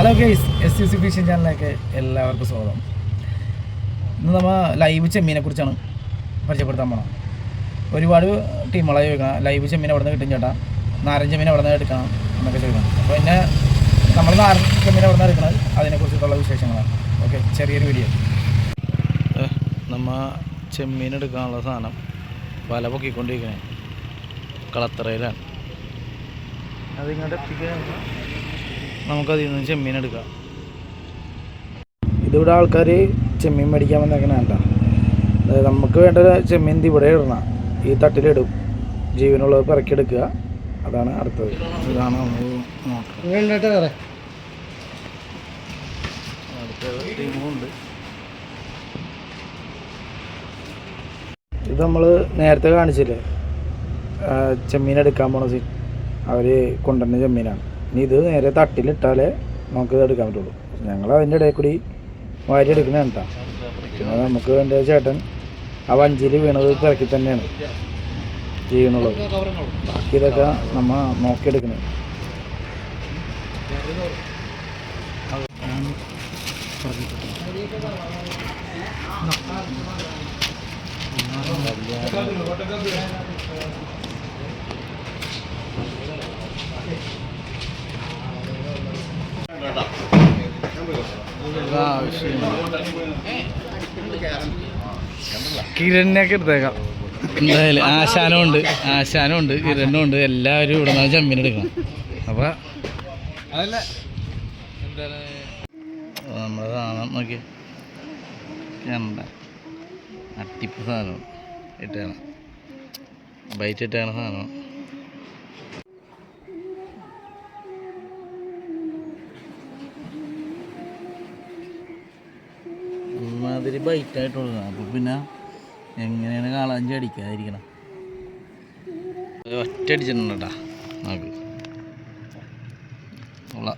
Hello guys, SUC phishing ചാനലിലേക്ക് എല്ലാവർക്കും സ്വാഗതം. ഇന്ന് നമ്മൾ ലൈവ് ചെമ്മീനെ കുറിച്ചാണ് പരിചയപ്പെടുത്താൻ പോകണം. ഒരുപാട് ടീമുകളായി ചോദിക്കണം, ലൈവ് ചെമ്മീൻ എവിടെ നിന്ന് കിട്ടും ചേട്ടാ, നാരൻ ചെമ്മീൻ എവിടെ നിന്ന് എടുക്കണം എന്നൊക്കെ ചോദിക്കണം. അപ്പോൾ പിന്നെ നമ്മൾ നാരൻ ചെമ്മീൻ എവിടെ നിന്ന് എടുക്കുന്നത് അതിനെക്കുറിച്ചിട്ടുള്ള വിശേഷങ്ങളാണ്. ഓക്കെ, ചെറിയൊരു വീഡിയോ. നമ്മൾ ചെമ്മീൻ എടുക്കാനുള്ള സാധനം വല പൊക്കിക്കൊണ്ടിരിക്കണേ കളത്തറയിലാണ്. അതിങ്ങോട്ട് എത്തിക്കാൻ നമുക്കതിൽ നിന്ന് ചെമ്മീൻ എടുക്കാം. ഇതിവിടെ ആൾക്കാർ ചെമ്മീൻ മേടിക്കാൻ വന്നേക്കണ വേണ്ട, അതായത് നമുക്ക് വേണ്ട ചെമ്മീൻ ഇവിടെ ഇടണം, ഈ തട്ടിലിടും, ജീവനുള്ളത് പിറക്കിയെടുക്കുക, അതാണ് അടുത്തത്. ഇതാണ് അടുത്ത ടീമുണ്ട്. ഇത് നമ്മൾ നേരത്തെ കാണിച്ചില്ലേ ചെമ്മീൻ എടുക്കാൻ പോണ സീൻ, അവർ കൊണ്ടുവരുന്ന ചെമ്മീനാണ്. ഇനി ഇത് നേരെ തട്ടിലിട്ടാലേ നമുക്കിത് എടുക്കാൻ പറ്റുള്ളൂ. ഞങ്ങൾ അതിൻ്റെ ഇടയിൽ കൂടി വാരി എടുക്കണ കേട്ടോ. പിന്നെ നമുക്ക് എൻ്റെ ചേട്ടൻ ആ വഞ്ചിയിൽ വീണത് പിറക്കി തന്നെയാണ് ചെയ്യണുള്ളത്. ബാക്കി ഇതൊക്കെ നമ്മൾ നോക്കിയെടുക്കണേ. കിരണിനൊക്കെ എടുത്തേക്കാം എന്തായാലും. ആശാനും ഉണ്ട് കിരണും ഉണ്ട്, എല്ലാവരും ഇവിടെ നിന്ന് ചെമ്മീൻ എടുക്കണം. അപ്പോൾ നമ്മുടെ സാധനം നോക്കി കണ്ട അട്ടിപ്പ് സാധനം ഇട്ടാണ്, ബൈറ്റ് ഇട്ടാണ് സാധനം. മാതിരി ബൈറ്റായിട്ടുള്ളത്. അപ്പോൾ പിന്നെ എങ്ങനെയാണ് കാളാഞ്ചി അടിക്കാതിരിക്കണം. ഒറ്റ അടിച്ചിട്ടുണ്ട് കേട്ടോ നമുക്ക്. ഉള്ള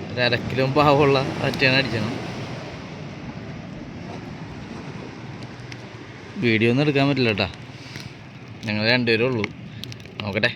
ഒരു അരക്കിലോ പാവമുള്ള ഒറ്റയാണ് അടിച്ചണം. വീഡിയോ ഒന്നും എടുക്കാൻ പറ്റില്ല കേട്ടോ, ഞങ്ങൾ രണ്ടുപേരേ ഉള്ളൂ. നോക്കട്ടെ.